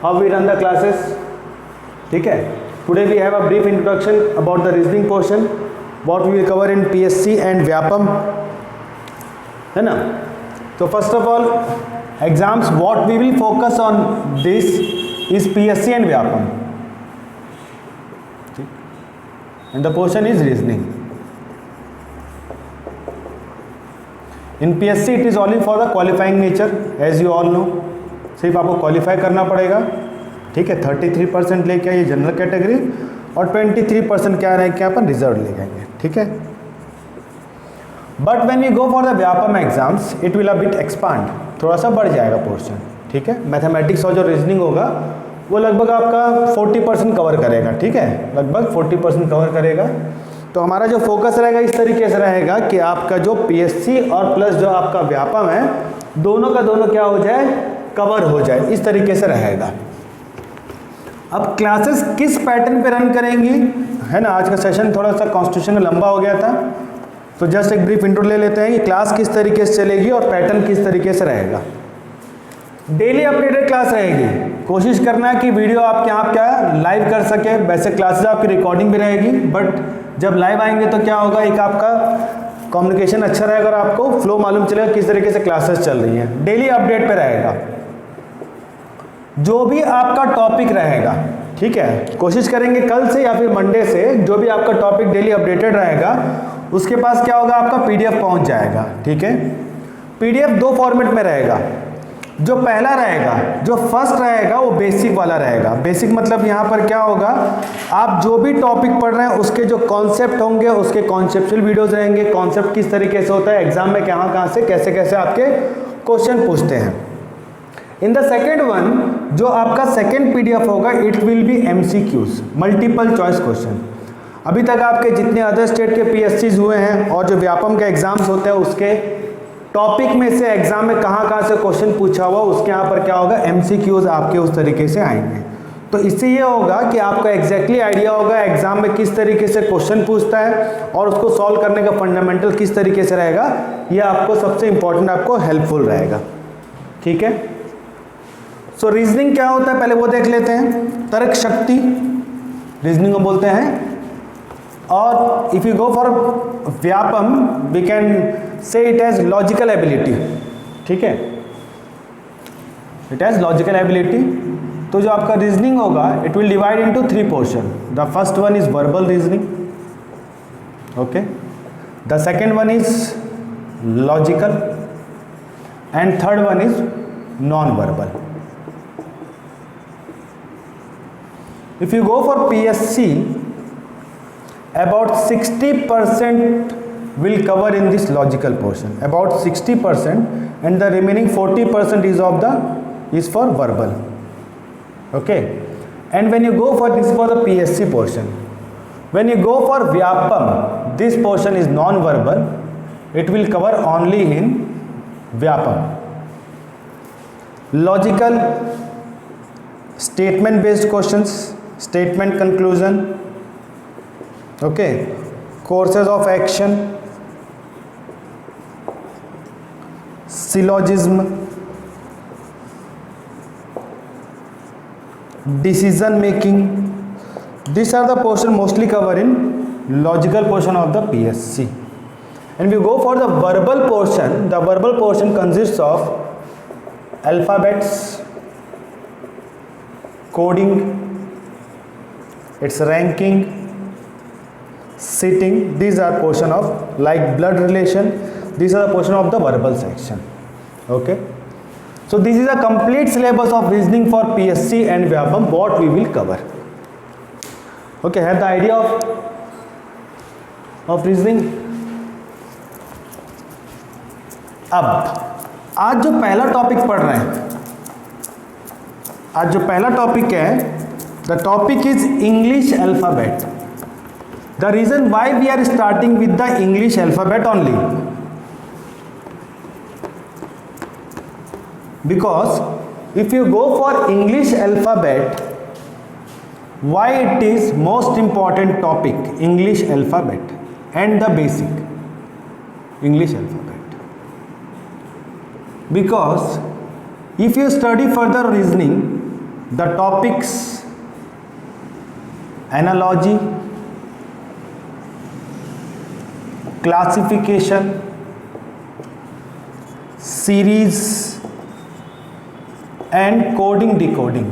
how we run the classes. ठीक है, today we have a brief introduction about the reasoning portion, what we will cover in PSC and Vyapam, है ना. तो first of all exams what we will focus on this is PSC and Vyapam, and the portion is reasoning. In PSC it is only for the qualifying nature, as you all know. सिर्फ आपको qualify करना पड़ेगा, ठीक है. 33% लेके आइए general category और 23% क्या रहेंगे अपन रिजर्व ले जाएंगे, ठीक है. But when we go for the Vyapam exams it will a bit expand, थोड़ा सा बढ़ जाएगा पोर्शन, ठीक है. मैथमेटिक्स और जो रीजनिंग होगा वो लगभग आपका 40% कवर करेगा, ठीक है, लगभग 40% कवर करेगा. तो हमारा जो फोकस रहेगा इस तरीके से रहेगा कि आपका जो पीएससी और प्लस जो आपका व्यापम है दोनों का दोनों क्या हो जाए, कवर हो जाए, इस तरीके से रहेगा. अब क्लासेस किस पैटर्न पे रन करेंगी, है ना. आज का सेशन थोड़ा सा कॉन्स्टिट्यूशन लंबा हो गया था, तो जस्ट एक ब्रीफ इंट्रो ले लेते हैं कि क्लास किस तरीके से चलेगी और पैटर्न किस तरीके से रहेगा. डेली अपडेटेड क्लास रहेगी. कोशिश करना है कि वीडियो आपके यहाँ क्या लाइव कर सके. वैसे क्लासेस आपकी रिकॉर्डिंग भी रहेगी, बट जब लाइव आएंगे तो क्या होगा, एक आपका कम्युनिकेशन अच्छा रहेगा और आपको फ्लो मालूम चलेगा किस तरीके से क्लासेस चल रही हैं. डेली अपडेट पे रहेगा, जो भी आपका टॉपिक रहेगा, ठीक है. कोशिश करेंगे कल से या फिर मंडे से जो भी आपका टॉपिक डेली अपडेटेड रहेगा उसके पास क्या होगा, आपका पीडीएफ पहुंच जाएगा, ठीक है. पीडीएफ दो फॉर्मेट में रहेगा. जो पहला रहेगा, जो फर्स्ट रहेगा वो बेसिक वाला रहेगा. बेसिक मतलब यहाँ पर क्या होगा, आप जो भी टॉपिक पढ़ रहे हैं उसके जो कॉन्सेप्ट होंगे उसके कॉन्सेप्चुअल वीडियोज रहेंगे. कॉन्सेप्ट किस तरीके से होता है, एग्जाम में कहाँ से कैसे कैसे आपके क्वेश्चन पूछते हैं. इन द सेकेंड वन जो आपका सेकेंड पीडीएफ होगा it will be MCQs, multiple choice question. अभी तक आपके जितने अदर स्टेट के पीएससीज हुए हैं और जो व्यापम के एग्जाम्स होते हैं उसके टॉपिक में से एग्जाम में कहाँ से क्वेश्चन पूछा हुआ उसके यहाँ पर क्या होगा, एमसीक्यूज आपके उस तरीके से आएंगे. तो इससे ये होगा कि आपका एग्जैक्टली आइडिया होगा एग्जाम में किस तरीके से क्वेश्चन पूछता है और उसको सॉल्व करने का फंडामेंटल किस तरीके से रहेगा. ये आपको सबसे इंपॉर्टेंट आपको हेल्पफुल रहेगा, ठीक है. सो रीजनिंग क्या होता है पहले वो देख लेते हैं. तर्क शक्ति रीजनिंग को बोलते हैं. और if you go for Vyapam we can say it has logical ability, ठीक है. It has logical ability. तो जो आपका रीजनिंग होगा it will divide into 3 portion. The first one is verbal reasoning, okay. The second one is logical and third one is non verbal. If you go for PSC, about 60% will cover in this logical portion, about 60%, and the remaining 40% is for verbal, okay. And when you go for this for the PSC portion, when you go for Vyapam, this portion is non-verbal, it will cover only in Vyapam. Logical, statement based questions, statement conclusion, okay, courses of action, syllogism, decision making. These are the portion mostly covered in logical portion of the PSC. And we go for the verbal portion. The verbal portion consists of alphabets, coding, its ranking, sitting. These are portion of like blood relation. These are the portion of the verbal section, okay. So this is a complete syllabus of reasoning for PSC and Vyapam what we will cover, okay. Have the idea of reasoning. अब आज जो पहला topic पढ़ रहे हैं, आज जो पहला टॉपिक है, the topic is English alphabet. The reason why we are starting with the English alphabet only, because if you go for English alphabet, why it is most important topic, English alphabet and the basic English alphabet, because if you study further reasoning the topics analogy, classification, series and coding decoding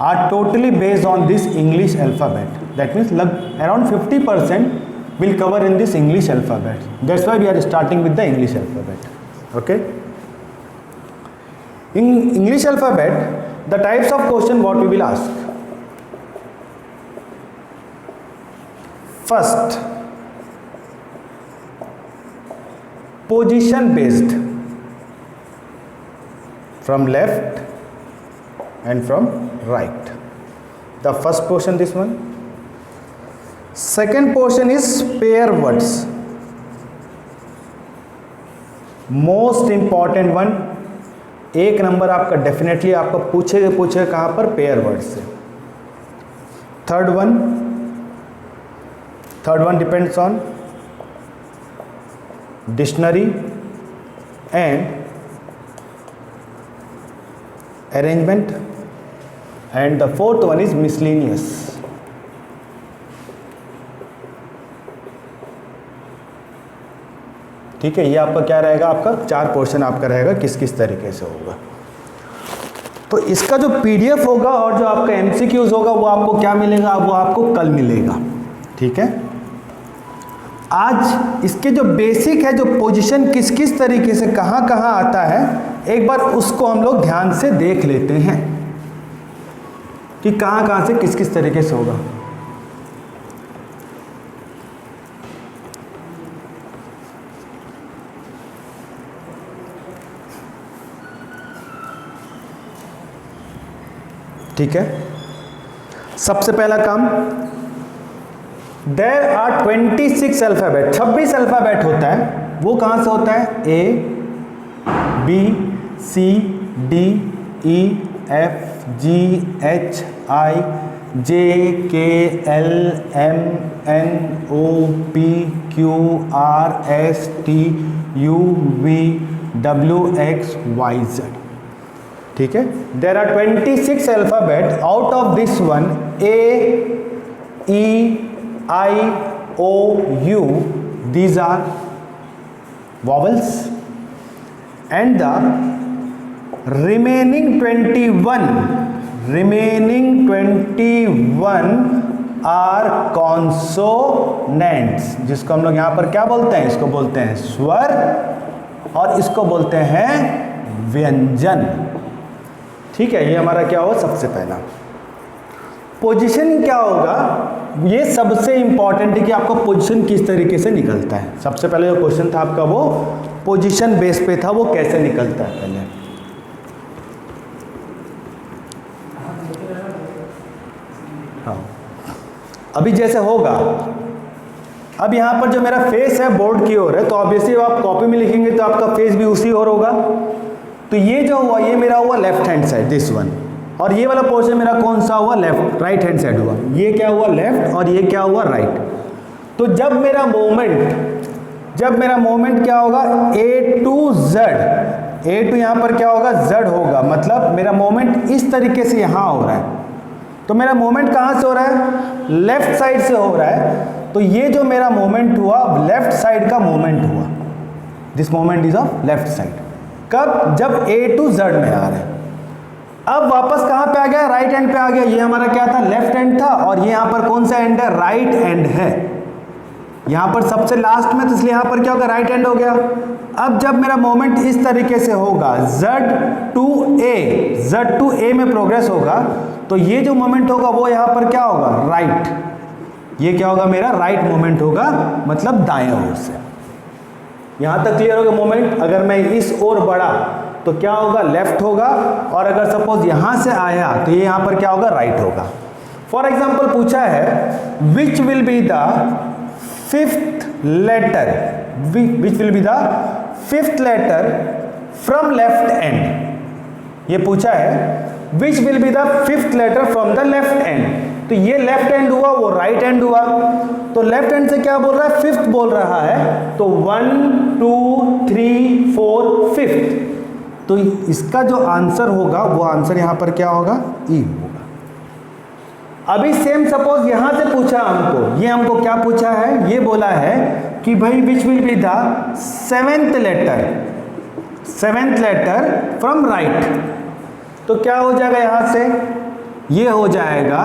are totally based on this English alphabet. That means around 50% will cover in this English alphabet. That's why we are starting with the English alphabet. Okay, in English alphabet, the types of question what we will ask. First, position based, from left and from right. The first portion, this one. Second portion is pair words. Most important one, एक number आपका definitely आपको पूछेगा कहाँ पर, pair word से. Third one depends on dictionary and arrangement, and the fourth one is miscellaneous. ठीक है, ये आपका क्या रहेगा, आपका 4 पोर्शन आपका रहेगा, किस किस तरीके से होगा. तो इसका जो पीडीएफ होगा और जो आपका एमसीक्यूज होगा वो आपको क्या मिलेगा, वो आपको कल मिलेगा. ठीक है, आज इसके जो बेसिक है, जो पोजीशन किस किस तरीके से कहाँ कहाँ आता है, एक बार उसको हम लोग ध्यान से देख लेते हैं कि कहाँ कहाँ से किस किस तरीके से होगा. ठीक है, सबसे पहला काम, देयर आर 26 अल्फ़ाबेट, 26 अल्फ़ाबेट होता है. वो कहाँ से होता है, A B C D E F G H I J K L M N O P Q R S T U V W X Y Z. ठीक है, there are 26 alphabet. Out of this one, A E I O U, these are vowels, and the remaining 21 are consonants, जिसको हम लोग यहाँ पर क्या बोलते हैं, इसको बोलते हैं स्वर और इसको बोलते हैं व्यंजन. ठीक है, ये हमारा क्या होगा, सबसे पहला पोजीशन क्या होगा. ये सबसे इंपॉर्टेंट है कि आपको पोजीशन किस तरीके से निकलता है. सबसे पहले जो क्वेश्चन था आपका वो पोजीशन बेस पे था, वो कैसे निकलता है पहले. हाँ, अभी जैसे होगा, अब यहाँ पर जो मेरा फेस है बोर्ड की ओर है, तो ऑब्वियसली आप कॉपी में लिखेंगे तो आपका फेस भी उसी ओर होगा. तो ये जो हुआ, ये मेरा हुआ left hand side, this one, और ये वाला पोर्शन मेरा कौन सा हुआ, लेफ्ट, राइट हैंड साइड हुआ. ये क्या हुआ, लेफ्ट, और ये क्या हुआ, राइट. तो जब मेरा मोमेंट क्या होगा, A to Z, A to यहाँ पर क्या होगा, Z होगा, मतलब मेरा मोमेंट इस तरीके से यहाँ हो रहा है. तो मेरा मोमेंट कहाँ से हो रहा है, लेफ्ट साइड से हो रहा है. तो ये जो मेरा मोमेंट हुआ, लेफ्ट साइड का मोमेंट हुआ. This moment is of left side. कब, जब A to Z में आ रहे हैं. अब वापस कहाँ पे आ गया, राइट एंड पे आ गया. ये हमारा क्या था, लेफ्ट एंड था, और ये यहाँ पर कौन सा एंड है, राइट एंड है. यहाँ पर सबसे लास्ट में, तो इसलिए यहाँ पर क्या होगा, राइट एंड हो गया. अब जब मेरा मोमेंट इस तरीके से होगा, Z to A में प्रोग्रेस होगा, तो ये जो मोमेंट होगा वो यहाँ पर क्या होगा, राइट. ये क्या होगा, मेरा राइट मोमेंट होगा, मतलब दाएं ओर से. यहाँ तक क्लियर होगा मोमेंट. अगर मैं इस ओर बढ़ा तो क्या होगा, लेफ्ट होगा, और अगर सपोज यहाँ से आया तो ये यहाँ पर क्या होगा, राइट होगा. फॉर एग्जाम्पल पूछा है, which will be the fifth letter, which will be the fifth letter from left end. ये पूछा है, which will be the fifth letter from the left end. तो ये लेफ्ट हैंड हुआ, वो राइट हैंड हुआ. तो लेफ्ट हैंड से क्या बोल रहा है, फिफ्थ बोल रहा है. तो 1 2 3 4 फिफ्थ. तो इसका जो आंसर होगा वो आंसर यहाँ पर क्या होगा, ई होगा। अभी सेम सपोज यहाँ से पूछा हमको, ये हमको क्या पूछा है, ये बोला है कि भाई which will be the seventh letter from right. तो क्या हो जाएगा यहाँ से, ये हो जाएगा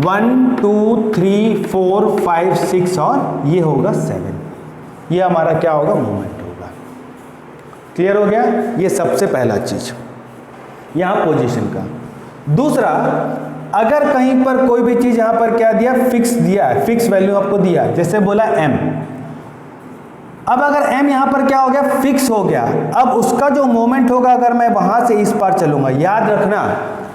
1 2 3 4 5 6 और ये होगा 7। ये हमारा क्या होगा, मोमेंट होगा। क्लियर हो गया। ये सबसे पहला चीज यहाँ पोजीशन का। दूसरा, अगर कहीं पर कोई भी चीज यहाँ पर क्या दिया, फिक्स दिया है, फिक्स वैल्यू आपको दिया है, जैसे बोला m। अब अगर m यहाँ पर क्या हो गया, फिक्स हो गया, अब उसका जो मोमेंट होगा, अगर मैं वहां से इस पार चलूंगा, याद रखना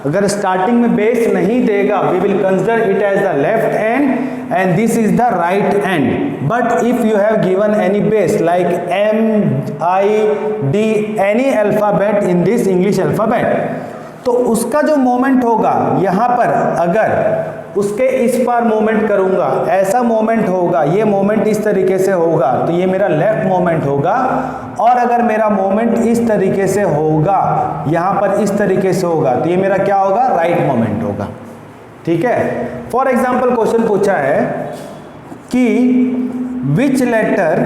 अगर स्टार्टिंग में बेस नहीं देगा, we will consider it as the left end and this is the right end. But if you have given any base like M I D any alphabet in this English alphabet, तो उसका जो moment होगा यहाँ पर, अगर उसके इस पार moment करूंगा, ऐसा मोमेंट होगा, ये मोमेंट इस तरीके से होगा, तो ये मेरा लेफ्ट मोमेंट होगा। और अगर मेरा मोमेंट इस तरीके से होगा, यहाँ पर इस तरीके से होगा, तो ये मेरा क्या होगा, राइट मोमेंट होगा। ठीक है। फॉर एग्जाम्पल क्वेश्चन पूछा है कि which letter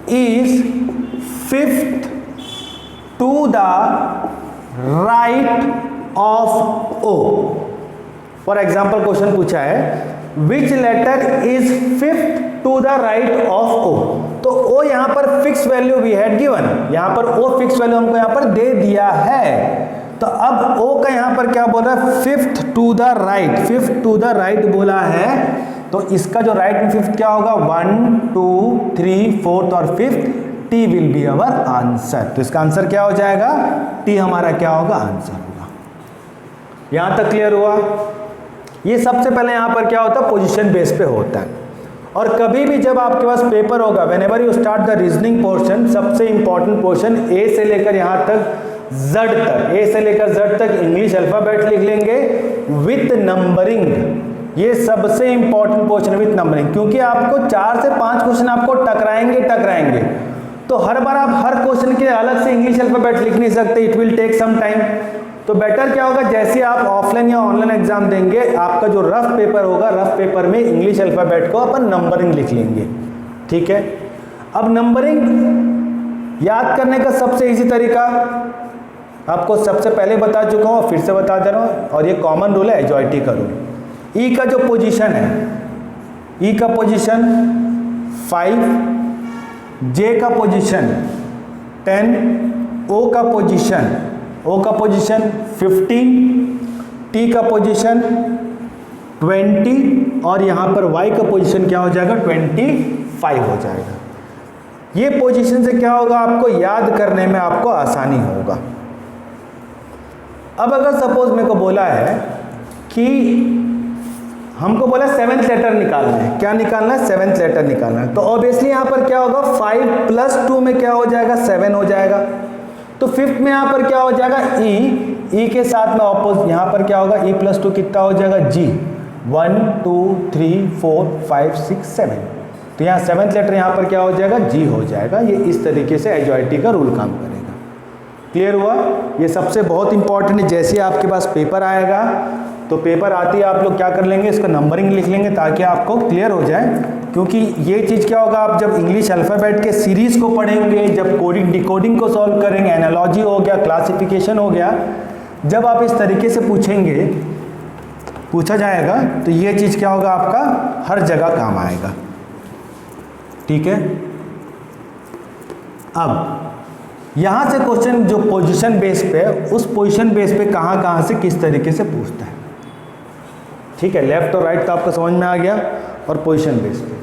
is fifth to the right of O। For example question पूछा है which letter is fifth to the right of O। तो O यहाँ पर fix value we had given, यहाँ पर O फिक्स वैल्यू हमको यहाँ पर दे दिया है। तो अब O का यहाँ पर क्या बोल रहा है, fifth to the right, fifth to the right बोला है, तो इसका जो राइट में फिफ्थ क्या होगा, 1 2 3 4 और fifth, T will be our answer. तो इसका आंसर क्या हो जाएगा, T हमारा क्या होगा, आंसर होगा। यहां तक क्लियर हुआ। ये सबसे पहले यहां पर क्या होता है, पोजीशन बेस पे होता है। और कभी भी जब आपके पास पेपर होगा, whenever you start the reasoning portion, सबसे इंपॉर्टेंट पोर्शन A से लेकर यहां तक Z तक, A से लेकर Z तक इंग्लिश अल्फाबेट लिख लेंगे विथ नंबरिंग। ये सबसे इंपॉर्टेंट पोर्शन विथ नंबरिंग, क्योंकि आपको 4 से 5 क्वेश्चन आपको टकराएंगे। तो हर बार आप हर क्वेश्चन के अलग से इंग्लिश अल्फाबेट लिख नहीं सकते, it will take some time. तो बेटर क्या होगा, जैसे आप ऑफलाइन या ऑनलाइन एग्जाम देंगे, आपका जो रफ पेपर होगा, रफ पेपर में इंग्लिश अल्फाबेट को अपन नंबरिंग लिख लेंगे। ठीक है। अब नंबरिंग याद करने का सबसे इजी तरीका आपको सबसे पहले बता चुका हूँ, फिर से बता दे रहा हूँ, और ये कॉमन रूल है, एजॉइटी का रूल। ई का जो पोजीशन है, ई का पोजीशन 5, जे का पोजीशन 10, ओ का पोजीशन 15, टी का पोजीशन 20 और यहाँ पर वाई का पोजीशन क्या हो जाएगा, 25 हो जाएगा। ये पोजीशन से क्या होगा, आपको याद करने में आपको आसानी होगा। अब अगर सपोज मेरे को बोला है कि हमको बोला 7th लेटर निकालना है, क्या निकालना है, 7th लेटर निकालना है, तो ऑब्वियसली यहाँ पर क्या होगा, 5 + 2 में क्या हो जाएगा, 7 हो जाएगा। तो फिफ्थ में यहाँ पर क्या हो जाएगा, ई के साथ में ऑपोजिट यहाँ पर क्या होगा, E + 2 कितना हो जाएगा, G। 1 2 3 4 5 6 7, तो यहाँ 7th लेटर यहाँ पर क्या हो जाएगा, G हो जाएगा। ये इस तरीके से एजॉइटी का रूल काम करेगा। क्लियर हुआ। ये सबसे बहुत इंपॉर्टेंट है। जैसे आपके पास पेपर आएगा, तो पेपर आते ही आप लोग क्या कर लेंगे, इसका नंबरिंग लिख लेंगे ताकि आपको क्लियर हो जाए। क्योंकि ये चीज़ क्या होगा, आप जब इंग्लिश अल्फ़ाबेट के सीरीज़ को पढ़ेंगे, जब कोडिंग डिकोडिंग को सॉल्व करेंगे, एनालॉजी हो गया, क्लासिफिकेशन हो गया, जब आप इस तरीके से पूछा जाएगा, तो ये चीज़ क्या होगा, आपका हर जगह काम आएगा। ठीक है। अब यहाँ से क्वेश्चन जो पोजीशन बेस पे, उस पोजीशन बेस पे कहाँ से किस तरीके से पूछता है। ठीक है। लेफ्ट और राइट तो आपको समझ में आ गया, और पोजीशन बेस पे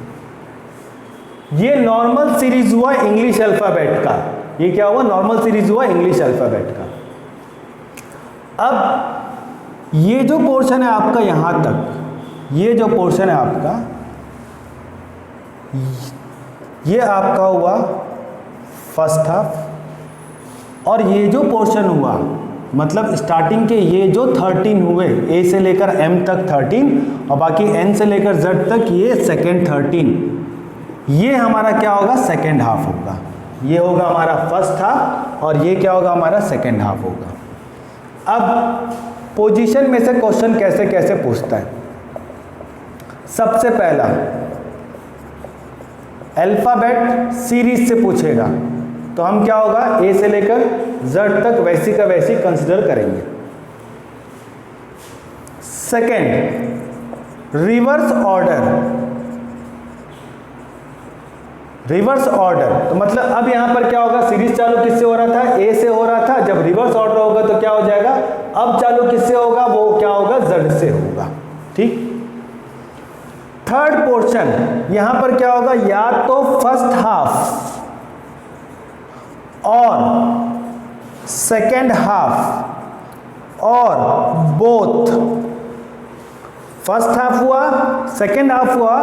ये नॉर्मल सीरीज हुआ इंग्लिश अल्फ़ाबेट का। ये क्या हुआ, नॉर्मल सीरीज हुआ इंग्लिश अल्फ़ाबेट का। अब ये जो पोर्शन है आपका यहाँ तक, ये जो पोर्शन है आपका, ये आपका हुआ फर्स्ट हाफ, और ये जो पोर्शन हुआ, मतलब स्टार्टिंग के ये जो 13 हुए, ए से लेकर एम तक 13 और बाकी एन से लेकर जेड तक ये सेकेंड 13, ये हमारा क्या होगा, सेकेंड हाफ होगा। ये होगा हमारा फर्स्ट हाफ और ये क्या होगा हमारा सेकेंड हाफ होगा। अब पोजीशन में से क्वेश्चन कैसे कैसे पूछता है। सबसे पहला अल्फाबेट सीरीज से पूछेगा, तो हम क्या होगा ए से लेकर जेड तक वैसी का वैसी कंसिडर करेंगे। Second reverse order, reverse order तो मतलब अब यहां पर क्या होगा, सीरीज चालू किससे हो रहा था, ए से हो रहा था, जब रिवर्स ऑर्डर होगा तो क्या हो जाएगा, अब चालू किससे होगा, वो क्या होगा जेड से होगा। ठीक। थर्ड पोर्शन यहां पर क्या होगा, या तो फर्स्ट हाफ और सेकेंड हाफ और बोथ, फर्स्ट हाफ हुआ सेकेंड हाफ हुआ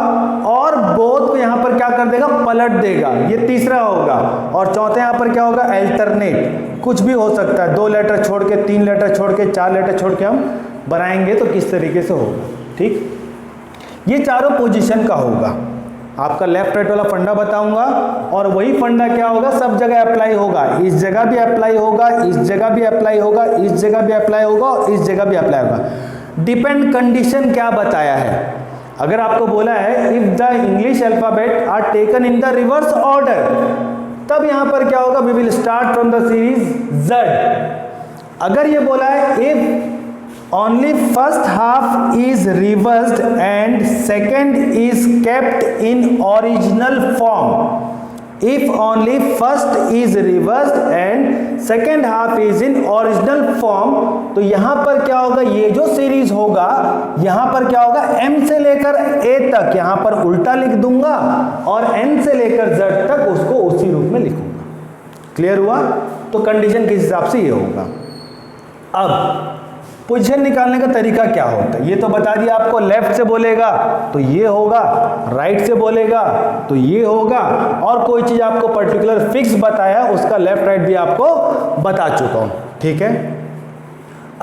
और बोथ को यहां पर क्या कर देगा, पलट देगा, ये तीसरा होगा। और चौथे यहां पर क्या होगा, अल्टरनेट, कुछ भी हो सकता है, 2 लेटर छोड़ के 3 लेटर छोड़ के 4 लेटर छोड़ के हम बनाएंगे तो किस तरीके से होगा। ठीक, ये चारों पोजीशन का होगा। आपका लेफ्ट राइट वाला फंडा बताऊंगा और वही फंडा क्या होगा, सब जगह अप्लाई होगा, इस जगह भी अप्लाई होगा, इस जगह भी अप्लाई होगा, इस जगह भी अप्लाई होगा और इस जगह भी अप्लाई होगा। डिपेंड कंडीशन क्या बताया है, अगर आपको बोला है if the English alphabet are taken in the reverse order, तब यहां पर क्या होगा, we will start from the series z. अगर ये बोला है if only first half is reversed and second is kept in original form, if only first is reversed and second half is in original form, तो यहां पर क्या होगा, ये जो सीरीज होगा यहां पर क्या होगा, m से लेकर a तक यहां पर उल्टा लिख दूंगा और n से लेकर z तक उसको उसी रूप में लिखूंगा। क्लियर हुआ। तो कंडीशन किस हिसाब से ये होगा। अब पोजीशन निकालने का तरीका क्या होता है, ये तो बता दिया आपको, लेफ्ट से बोलेगा तो ये होगा, राइट से बोलेगा तो ये होगा, और कोई चीज आपको पर्टिकुलर फिक्स बताया उसका लेफ्ट राइट भी आपको बता चुका हूं। ठीक है।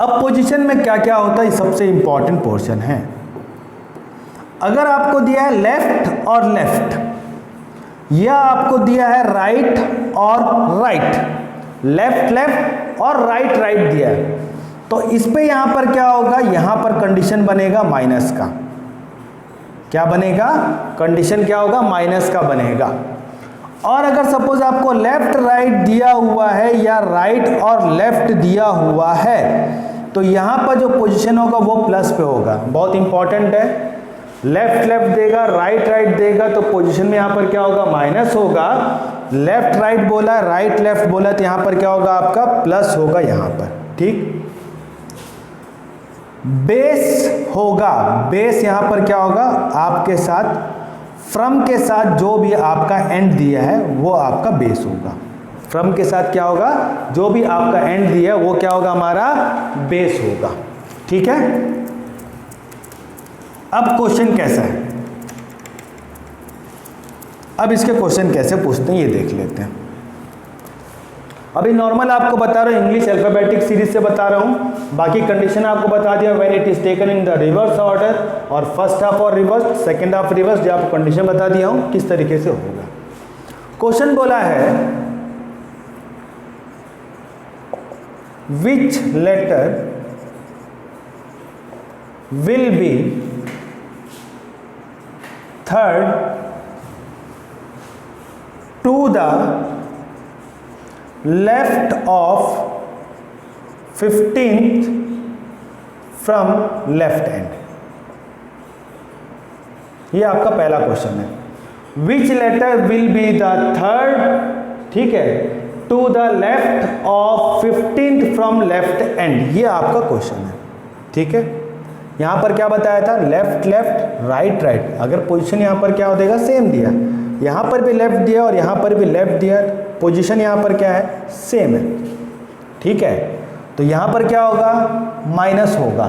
अब पोजीशन में क्या क्या होता है, सबसे इंपॉर्टेंट पोर्शन है। अगर आपको दिया है लेफ्ट और लेफ्ट, या आपको दिया है राइट और राइट, लेफ्ट लेफ्ट और राइट राइट दिया है, तो इस पे यहां पर क्या होगा, यहां पर कंडीशन बनेगा माइनस का। क्या बनेगा, कंडीशन क्या होगा, माइनस का बनेगा। और अगर सपोज आपको लेफ्ट राइट दिया हुआ है या राइट और लेफ्ट दिया हुआ है, तो यहां पर जो पोजीशन होगा वो प्लस पे होगा। बहुत इंपॉर्टेंट है, लेफ्ट लेफ्ट देगा, राइट राइट देगा, तो पोजीशन में यहां पर क्या होगा, माइनस होगा। लेफ्ट राइट बोला, राइट लेफ्ट बोला, तो यहां पर क्या होगा, आपका प्लस होगा यहां पर। ठीक। बेस होगा, बेस यहां पर क्या होगा, आपके साथ फ्रॉम के साथ जो भी आपका एंड दिया है वो आपका बेस होगा। फ्रॉम के साथ क्या होगा, जो भी आपका एंड दिया है वो क्या होगा, हमारा बेस होगा। ठीक है। अब क्वेश्चन कैसा है, अब इसके क्वेश्चन कैसे पूछते हैं ये देख लेते हैं। अभी नॉर्मल आपको बता रहा हूँ, इंग्लिश अल्फाबेटिक सीरीज से बता रहा हूँ, बाकी कंडीशन आपको बता दिया when it is taken in the reverse order, और फर्स्ट हाफ और रिवर्स, सेकंड हाफ रिवर्स, जो आपको कंडीशन बता दिया हूँ किस तरीके से होगा। क्वेश्चन बोला है which letter will be third to the left of 15th from left end. ये आपका पहला क्वेश्चन है। Which letter will be the third, ठीक है, to the left of 15th from left end, ये आपका क्वेश्चन है। ठीक है। यहां पर क्या बताया था, लेफ्ट लेफ्ट राइट राइट। अगर पोजीशन यहां पर क्या हो देगा, सेम दिया, यहां पर भी लेफ्ट दिया और यहां पर भी लेफ्ट दिया, पोजीशन यहां पर क्या है, सेम है। ठीक है। तो यहां पर क्या होगा, माइनस होगा।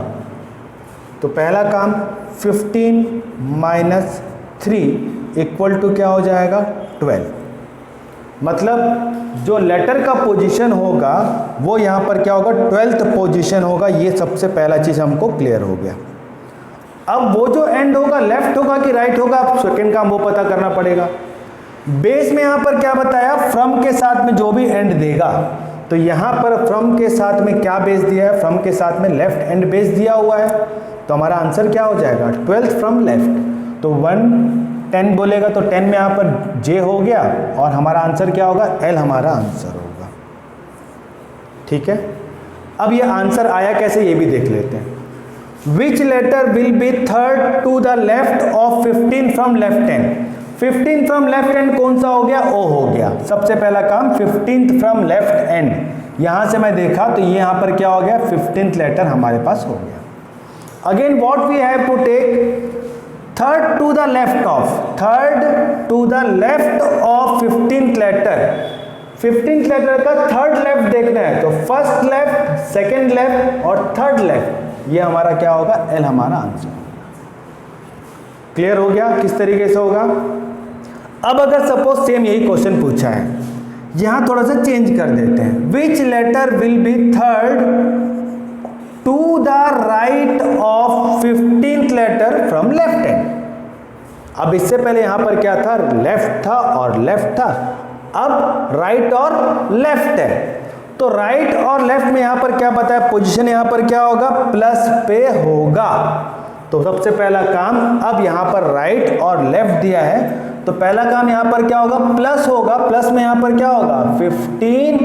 तो पहला काम 15 माइनस 3 इक्वल टू क्या हो जाएगा, 12। मतलब जो लेटर का पोजीशन होगा वो यहां पर क्या होगा, 12th पोजीशन होगा। ये सबसे पहला चीज हमको क्लियर हो गया। अब वो जो एंड होगा लेफ्ट होगा कि राइट होगा, आप सेकंड काम वो पता करना पड़ेगा। बेस में यहां पर क्या बताया, फ्रॉम के साथ में जो भी एंड देगा, तो यहां पर फ्रॉम के साथ में क्या बेस दिया है, फ्रॉम के साथ में लेफ्ट एंड बेस दिया हुआ है, तो हमारा आंसर क्या हो जाएगा 12th फ्रॉम लेफ्ट। तो 1 10 बोलेगा तो 10 में यहां पर जे हो गया और हमारा आंसर क्या होगा, एल हमारा आंसर होगा। ठीक है, अब ये आंसर आया कैसे ये भी देख लेते हैं। Which letter will be third to the left of 15 from left hand. 15 from left hand कौन सा हो गया, ओ हो गया। सबसे पहला काम 15th फ्रॉम लेफ्ट हैंड, यहां से मैं देखा तो ये यहां पर क्या हो गया, 15th लेटर हमारे पास हो गया। Again what we have to take, third to the left of, third to the left of 15th letter. 15th letter का थर्ड लेफ्ट देखना है, तो फर्स्ट लेफ्ट, सेकंड लेफ्ट और थर्ड लेफ्ट, ये हमारा क्या होगा, एल हमारा आंसर। क्लियर हो गया किस तरीके से होगा। अब अगर सपोज सेम यही क्वेश्चन पूछा है, यहां थोड़ा सा चेंज कर देते हैं। Which letter will be third to the right of 15th letter from left hand. अब इससे पहले यहां पर क्या था, लेफ्ट था और लेफ्ट था, अब राइट और लेफ्ट है। तो राइट और लेफ्ट में यहां पर क्या पता है, पोजीशन यहां पर क्या होगा, प्लस पे होगा। तो सबसे पहला काम, अब यहां पर राइट और लेफ्ट दिया है, तो पहला काम यहां पर क्या होगा, प्लस होगा। प्लस में यहां पर क्या होगा, 15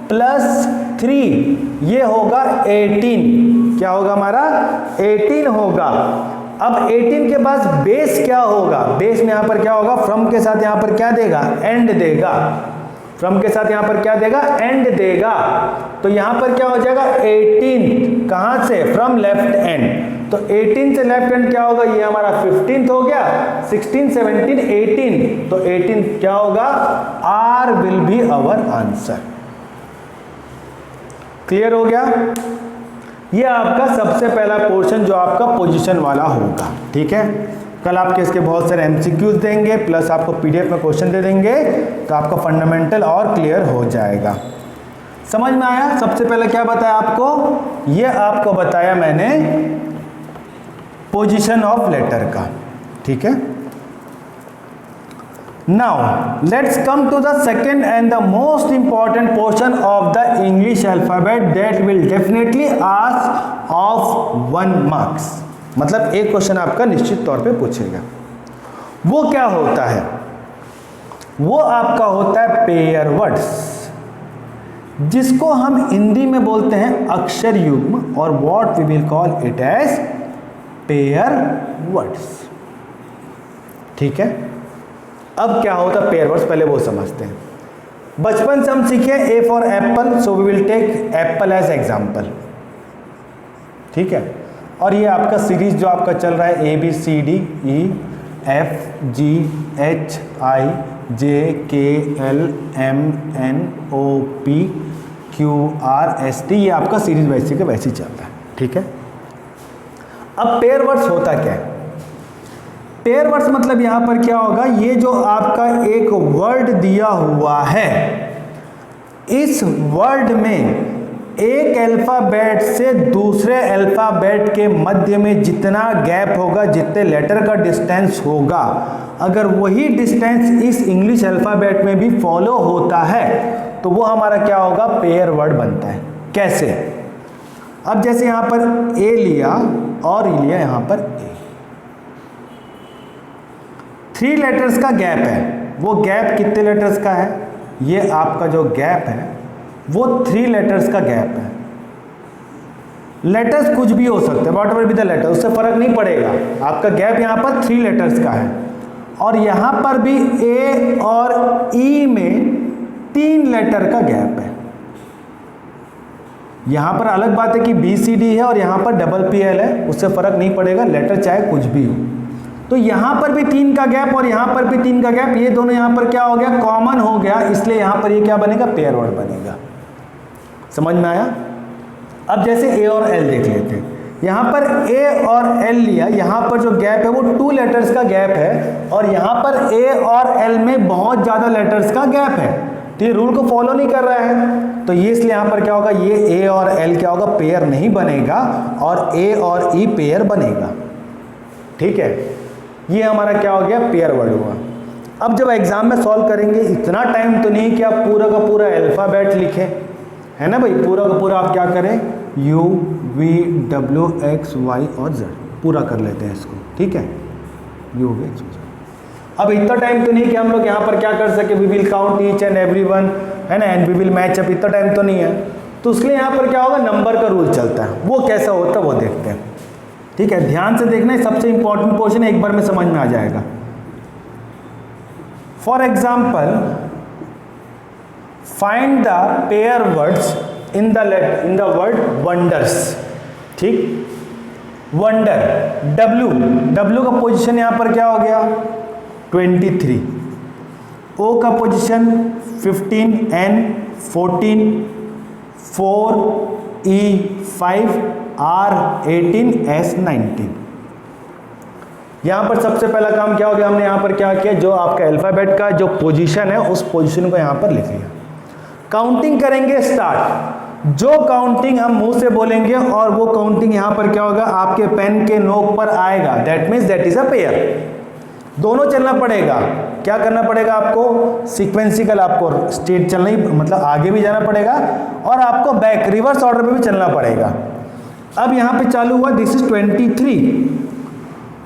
प्लस 3, ये होगा 18। क्या होगा हमारा, 18 होगा। अब 18 के बाद बेस क्या होगा, बेस में यहां पर क्या होगा, फ्रॉम के साथ यहां पर क्या देगा, एंड देगा। फ्रॉम के साथ यहां पर क्या देगा, एंड देगा। तो यहां पर क्या हो जाएगा 18, कहां से, फ्रॉम लेफ्ट एंड। तो 18 से लेफ्ट एंड क्या होगा, ये हमारा 15th हो गया, 16 17 18, तो 18 क्या होगा, R will be our answer. Clear हो गया। ये आपका सबसे पहला पोर्शन जो आपका पोजीशन वाला होगा। ठीक है, कल आपके इसके बहुत सारे एमसीक्यूज देंगे, प्लस आपको पीडीएफ में क्वेश्चन दे देंगे, तो आपका फंडामेंटल और क्लियर हो जाएगा। समझ में आया। सबसे पहले क्या बताया आपको, ये आपको बताया मैंने पोजीशन ऑफ लेटर का। ठीक है, now let's come to the second and the most important portion of the English alphabet that will definitely ask of 1 marks. मतलब एक क्वेश्चन आपका निश्चित तौर पे पूछेगा। वो क्या होता है, वो आपका होता है पेयर वर्ड्स, जिसको हम हिंदी में बोलते हैं अक्षर युग्म, और what we will call it as pair words. ठीक है, अब क्या होता है पेयर वर्ड्स, पहले वो समझते हैं। बचपन से हम सीखे A for apple, so we will take apple as example. ठीक है, और ये आपका सीरीज जो आपका चल रहा है ABCDEFGHIJKLMNOPQRST, ये आपका सीरीज वैसे के वैसे चल रहा है। ठीक है, अब पेयर वर्ड्स होता क्या है, पेयर वर्ड्स मतलब यहां पर क्या होगा, ये जो आपका एक वर्ड दिया हुआ है, इस वर्ड में एक अल्फाबेट से दूसरे अल्फाबेट के मध्य में जितना गैप होगा, जितने लेटर का डिस्टेंस होगा, अगर वही डिस्टेंस इस इंग्लिश अल्फाबेट में भी फॉलो होता है, तो वो हमारा क्या होगा, पेयर वर्ड बनता है। कैसे, अब जैसे यहां पर ए लिया और लिया यहां पर ए, 3 लेटर्स का गैप है। वो गैप कितने लेटर्स का है, ये आपका जो गैप है वो 3 लेटर्स का गैप है। लेटर्स कुछ भी हो सकते हैं, whatever be the letter, उससे फर्क नहीं पड़ेगा। आपका गैप यहाँ पर 3 लेटर्स का है, और यहाँ पर भी ए और ई में 3 लेटर का गैप है। यहाँ पर अलग बात है कि BCD है और यहाँ पर PPL है, उससे फर्क नहीं पड़ेगा, लेटर चाहे कुछ भी हो। तो यहाँ पर भी 3 का गैप और यहाँ पर भी 3 का गैप, ये दोनों यहाँ पर क्या हो गया, कॉमन हो गया, इसलिए यहाँ पर ये क्या बनेगा, पेयर वर्ड बनेगा। समझ में आया। अब जैसे ए और एल देख लेते हैं, यहाँ पर ए और एल लिया, यहाँ पर जो गैप है वो 2 लेटर्स का गैप है, और यहाँ पर ए और एल में बहुत ज़्यादा लेटर्स का गैप है, तो ये रूल को फॉलो नहीं कर रहा है, तो ये इसलिए यहाँ पर क्या होगा, ये ए और एल क्या होगा, पेयर नहीं बनेगा, और ए और ई पेयर बनेगा। ठीक है, ये हमारा क्या हो गया, पेयर वर्ड हुआ। अब जब एग्जाम में सॉल्व करेंगे, इतना टाइम तो नहीं कि आप पूरा का पूरा अल्फ़ाबेट लिखें, है ना भाई, पूरा का पूरा आप क्या करें, U V W X Y और Z पूरा कर लेते हैं इसको, ठीक है, U V X Y Z। अब इतना टाइम तो नहीं कि हम लोग यहाँ पर क्या कर सके, we will count each and every one, है ना, and we will match up, इतना टाइम तो नहीं है। तो उसके लिए यहाँ पर क्या होगा, नंबर का रूल चलता है, वो कैसा होता है वो देखते हैं, ठीक है। ध्यान से देखना है, सबसे इंपॉर्टेंट पोर्शन है, एक बार में समझ में आ जाएगा। For example, find the pair words in the word wonders, ठीक, वंडर, W का पोजीशन यहाँ पर क्या हो गया 23, O का position 15, N 14, 4 E 5, R 18, S 19। यहाँ पर सबसे पहला काम क्या हो गया, हमने यहाँ पर क्या किया, जो आपका अल्फ़ाबेट का जो पोजीशन है उस पोजीशन को यहाँ पर लिख लिया। काउंटिंग करेंगे स्टार्ट, जो काउंटिंग हम मुंह से बोलेंगे और वो काउंटिंग यहाँ पर क्या होगा, आपके पेन के नोक पर आएगा, that means that is a pair. दोनों चलना पड़ेगा, क्या करना पड़ेगा आपको, सीक्वेंसिकल, आपको स्ट्रेट चलना ही, मतलब आगे भी जाना पड़ेगा और आपको बैक रिवर्स ऑर्डर में भी चलना पड़ेगा। अब यहाँ पे चालू हुआ, this is 23,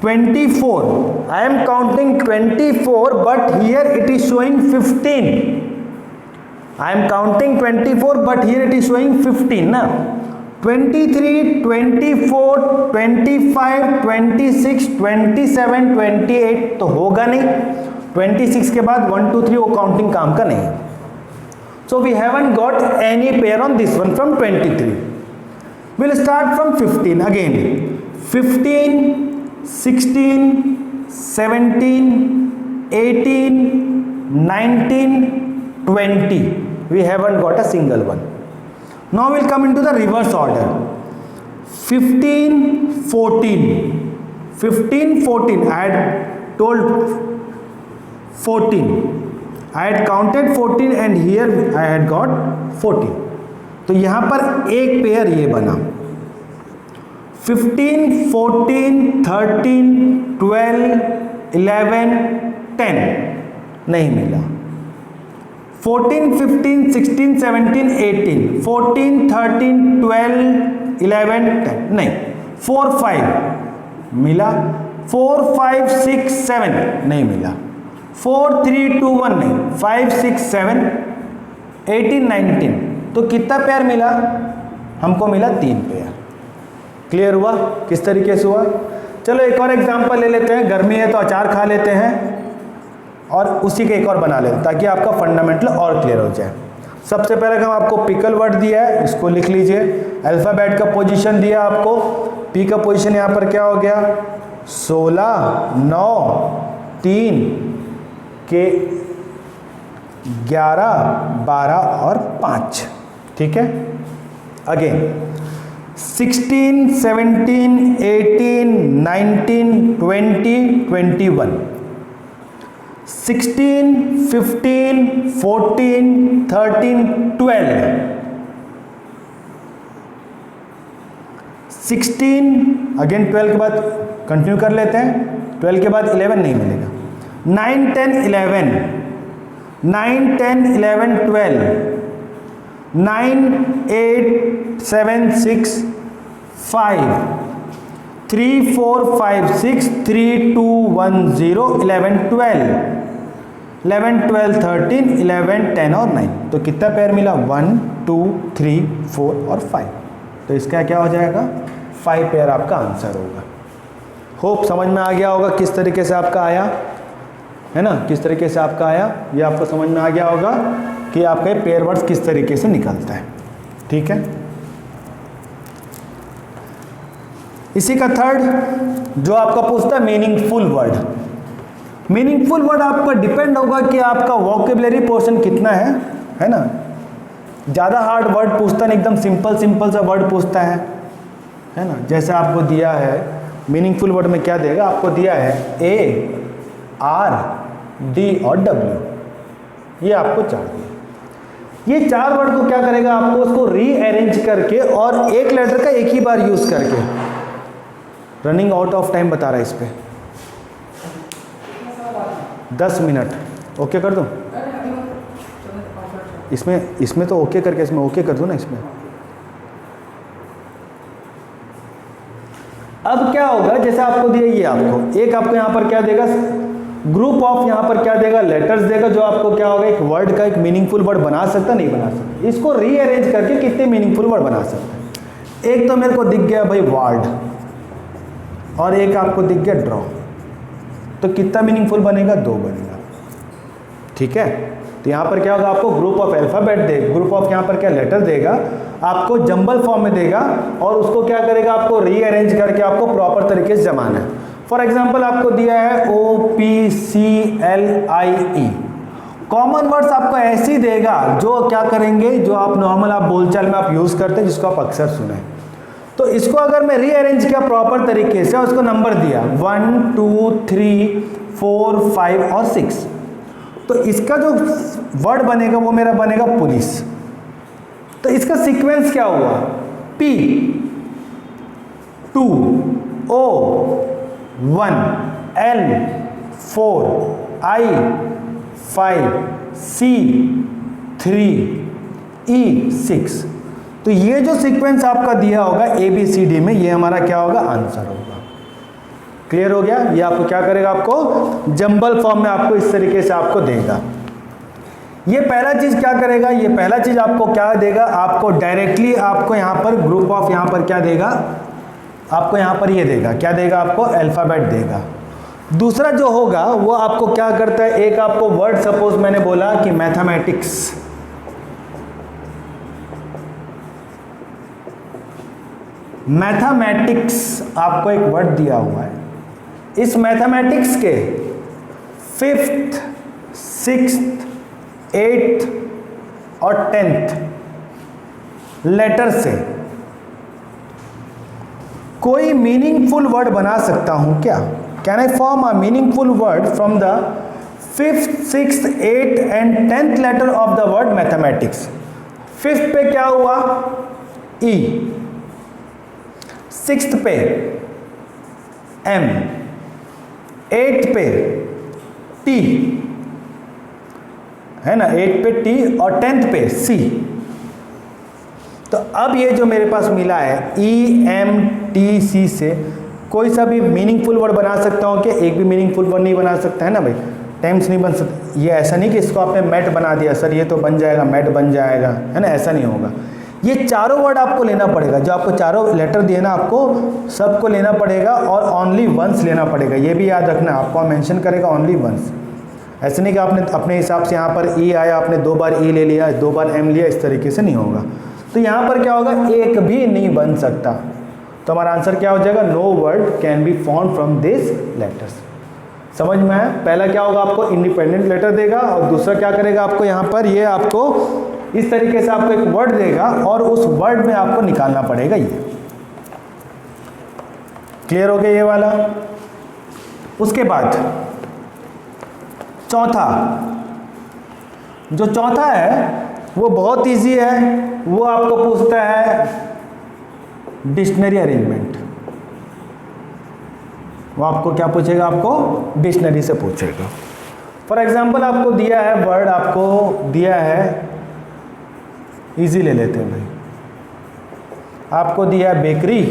24, I am counting 24 but here it is showing 15, I am counting 24 but here it is showing 15 ना, 23, 24, 25, 26, 27, 28 तो होगा नहीं, 26 के बाद 1 2 3 वो काउंटिंग काम का नहीं है। So we haven't got any pair on this one from 23. We'll start from 15 again, 15, 16, 17, 18, 19, 20. We haven't got a single one. Now we'll come into the reverse order. 15, 14. 15, 14. I had told 14. I had counted 14 and here I had got 14. तो यहाँ पर एक pair ये बना, 15, 14, 13, 12, 11, 10 नहीं मिला, 14, 15, 16, 17, 18, 14, 13, 12, 11, 10 नहीं, 4, 5 मिला, 4, 5, 6, 7 नहीं मिला, 4, 3, 2, 1 नहीं, 5, 6, 7, 18, 19। तो कितना पेयर मिला हमको, मिला 3 पेयर। क्लियर हुआ किस तरीके से हुआ। चलो एक और एग्जांपल ले लेते हैं, गर्मी है तो अचार खा लेते हैं और उसी के एक और बना लेते हैं ताकि आपका फंडामेंटल और क्लियर हो जाए। सबसे पहले हम आपको पिकल वर्ड दिया है, इसको लिख लीजिए। अल्फ़ाबेट का पोजीशन दिया आपको, पी का पोजीशन यहाँ पर क्या हो गया 16, 9, 3 के 11, 12 और 5, ठीक है। अगेन 16, 17, 18, 19, 20, 21, 16, 15, 14, 13, 12, 16, अगेन 12 के बाद कंटिन्यू कर लेते हैं, 12 के बाद 11 नहीं मिलेगा, 9, 10, 11, 9, 10, 11, 12, 9, 8, 7, 6, 5, 3, 4, 5, 6, 3, 2, 1, 0, 11, 12, 11, 12, 13, 11, 10 और 9। तो कितना पेयर मिला 1, 2, 3, 4 और 5। तो इसका क्या हो जाएगा 5 पेयर आपका आंसर होगा। होप समझ में आ गया होगा किस तरीके से आपका आया है ना, किस तरीके से आपका आया, ये आपको समझ में आ गया होगा कि आपके पेयर वर्ड्स किस तरीके से निकलता है, ठीक है। इसी का थर्ड जो आपका पूछता है मीनिंगफुल वर्ड। मीनिंगफुल वर्ड आपका डिपेंड होगा कि आपका वोकेबलरी पोर्शन कितना है ना। ज़्यादा हार्ड वर्ड पूछता नहीं, एकदम सिंपल सिंपल सा वर्ड पूछता है ना। जैसे आपको दिया है मीनिंगफुल वर्ड में क्या देगा, आपको दिया है A, R, D और W, ये आपको 4 दिया। ये 4 वर्ड को क्या करेगा, आपको उसको रीअरेंज करके और एक लेटर का एक ही बार यूज करके, रनिंग आउट ऑफ टाइम बता रहा है इस पे, 10 मिनट ओके कर दूँ इसमें तो ओके करके इसमें ओके कर दूँ ना इसमें। अब क्या होगा, जैसे आपको दिया ये आपको एक आपको यहाँ पर क्या देगा, ग्रुप ऑफ यहाँ पर क्या देगा, लेटर्स देगा, जो आपको क्या होगा एक वर्ड का एक मीनिंगफुल वर्ड बना सकता नहीं बना सकता। इसको रीअरेंज करके कितने मीनिंगफुल वर्ड बना सकते हैं। एक तो मेरे को दिख गया भाई वार्ड और एक आपको दिख गया ड्रॉ, तो कितना मीनिंगफुल बनेगा, 2 बनेगा। ठीक है, तो यहाँ पर क्या होगा, आपको ग्रुप ऑफ अल्फ़ाबेट देगा, ग्रुप ऑफ यहाँ पर क्या लेटर देगा, आपको जंबल फॉर्म में देगा और उसको क्या करेगा, आपको रीअरेंज करके आपको प्रॉपर तरीके से जमाना है। फॉर एग्जाम्पल आपको दिया है OPCLIE, कॉमन वर्ड्स आपको ऐसे ही देगा जो क्या करेंगे, जो आप नॉर्मल आप बोलचाल में आप यूज़ करते हैं, जिसको आप अक्सर सुने। तो इसको अगर मैं रीअरेंज किया प्रॉपर तरीके से, उसको नंबर दिया 1 2 3 4 5 और 6, तो इसका जो वर्ड बनेगा वो मेरा बनेगा पुलिस। तो इसका सीक्वेंस क्या हुआ, P 2 O 1 L 4 I 5 C 3 E 6। तो ये जो सीक्वेंस आपका दिया होगा ABCD में, ये हमारा क्या होगा, आंसर होगा। क्लियर हो गया। ये आपको क्या करेगा, आपको जंबल फॉर्म में आपको इस तरीके से आपको देगा। ये पहला चीज क्या करेगा, ये पहला चीज आपको क्या देगा, आपको डायरेक्टली आपको यहाँ पर ग्रुप ऑफ यहाँ पर क्या देगा, आपको यहाँ पर ये देगा, क्या देगा, आपको अल्फाबेट देगा। दूसरा जो होगा वो आपको क्या करता है, एक आपको वर्ड, सपोज मैंने बोला कि मैथमेटिक्स, मैथमेटिक्स आपको एक वर्ड दिया हुआ है, इस मैथमेटिक्स के 5th 6th 8th और 10th लेटर से कोई मीनिंगफुल वर्ड बना सकता हूं क्या, can I form a meaningful word from the 5th 6th 8th and 10th letter of the word mathematics. 5th पे क्या हुआ, E, 6th पे M, 8th पे T है ना, 8th पे T और 10th पे C। तो अब ये जो मेरे पास मिला है EMTC से कोई सा भी मीनिंगफुल वर्ड बना सकता हूँ क्या, एक भी मीनिंगफुल वर्ड नहीं बना सकता है ना भाई, टाइम्स नहीं बन सकता। ये ऐसा नहीं कि इसको आपने मैट बना दिया, सर ये तो बन जाएगा, मैट बन जाएगा, है ना, ऐसा नहीं होगा। ये चारों वर्ड आपको लेना पड़ेगा, जो आपको चारों लेटर दिए ना, आपको सबको लेना पड़ेगा और ओनली वंस लेना पड़ेगा। ये भी याद रखना, आपको मेंशन करेगा ओनली वंस। ऐसे नहीं कि आपने अपने हिसाब से यहाँ पर E आया, आपने 2 बार E ले लिया, 2 बार M लिया, इस तरीके से नहीं होगा। तो यहाँ पर क्या होगा, एक भी नहीं बन सकता। तो हमारा आंसर क्या हो जाएगा, no word can be found from this letters. समझ में आया। पहला क्या होगा, आपको इंडिपेंडेंट लेटर देगा और दूसरा क्या करेगा, आपको यहाँ पर ये आपको इस तरीके से आपको एक वर्ड देगा और उस वर्ड में आपको निकालना पड़ेगा। ये क्लियर हो गया ये वाला। उसके बाद चौथा, जो चौथा है वो बहुत इजी है, वो आपको पूछता है डिक्शनरी अरेंजमेंट। वो आपको क्या पूछेगा, आपको डिक्शनरी से पूछेगा। फॉर एग्जांपल आपको दिया है वर्ड, आपको दिया है, इजी ले लेते हैं भाई, आपको दिया है बेकरी,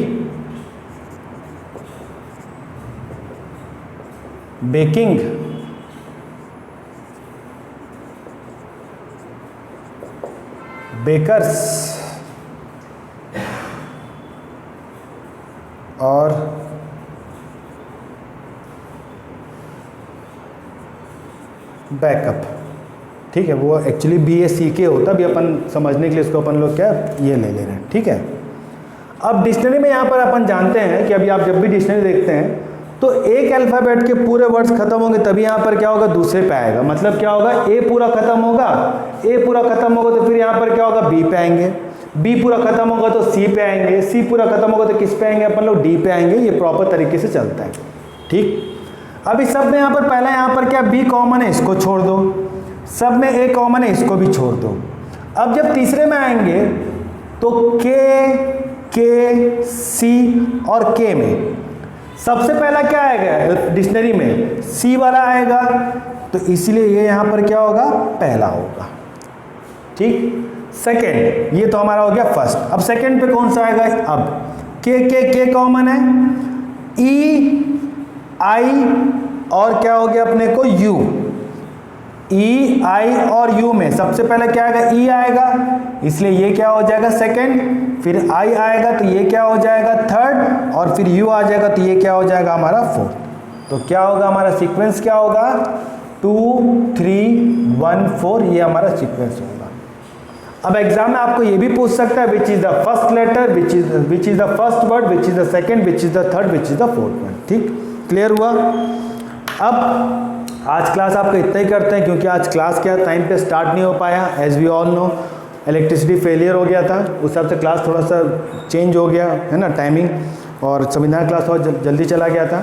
बेकिंग, बेकर्स और बैकअप। ठीक है, वो एक्चुअली BACK होता, अभी अपन समझने के लिए इसको अपन लोग क्या ये ले रहे हैं। ठीक है, अब डिक्शनरी में यहाँ पर अपन जानते हैं कि अभी आप जब भी डिक्शनरी देखते हैं तो एक अल्फ़ाबेट के पूरे वर्ड्स खत्म होंगे तभी यहाँ पर क्या होगा, दूसरे पे आएगा। मतलब क्या होगा, A पूरा खत्म होगा, A पूरा खत्म होगा तो फिर यहाँ पर क्या होगा, B पे आएंगे, B पूरा खत्म होगा तो C पे आएंगे, C पूरा खत्म होगा तो किस पे आएंगे, अपन लोग D पे आएंगे। ये प्रॉपर तरीके से चलता है। ठीक, अब इस सब में यहाँ पर पहला यहाँ पर क्या B कॉमन है, इसको छोड़ दो, सब में A कॉमन है, इसको भी छोड़ दो। अब जब तीसरे में आएंगे तो K C और K में सबसे पहला क्या आएगा डिक्शनरी में, C वाला आएगा, तो इसीलिए ये यहाँ पर क्या होगा, पहला होगा। ठीक, सेकेंड, ये तो हमारा हो गया फर्स्ट। अब सेकेंड पे कौन सा आएगा, अब के कॉमन है, ई आई और क्या हो गया अपने को यू। ई आई और यू में सबसे पहले क्या आएगा, ई आएगा, इसलिए ये क्या हो जाएगा सेकंड, फिर आई आएगा तो ये क्या हो जाएगा थर्ड, और फिर यू आ जाएगा तो ये क्या हो जाएगा हमारा फोर्थ। तो क्या होगा हमारा सीक्वेंस, क्या होगा 2 3 1 4, ये हमारा सीक्वेंस होगा। अब एग्जाम में आपको ये भी पूछ सकता है which is the first letter, which is the first word, which is the second, which is the third, which is the fourth word. ठीक, क्लियर हुआ। अब आज क्लास आपका इतना ही करते हैं, क्योंकि आज क्लास क्या टाइम पे स्टार्ट नहीं हो पाया, as we all know electricity failure हो गया था, उस हिसाब से क्लास थोड़ा सा चेंज हो गया है ना टाइमिंग, और संविधान क्लास थोड़ा जल्दी चला गया था।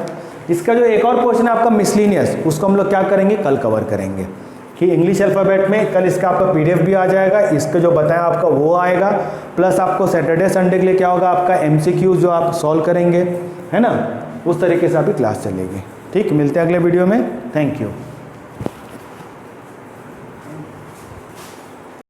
इसका जो एक और पोर्शन है आपका मिसलिनियस, उसको हम लोग क्या करेंगे, कल कवर करेंगे कि इंग्लिश अल्फ़ाबेट में कल इसका आपका पीडीएफ भी आ जाएगा, इसका जो बताया आपका वो आएगा, प्लस आपको सैटरडे संडे के लिए क्या होगा आपका एमसीक्यू जो आप सॉल्व करेंगे, है ना, उस तरीके से आपकी क्लास चलेगी। ठीक, मिलते हैं अगले वीडियो में, थैंक यू।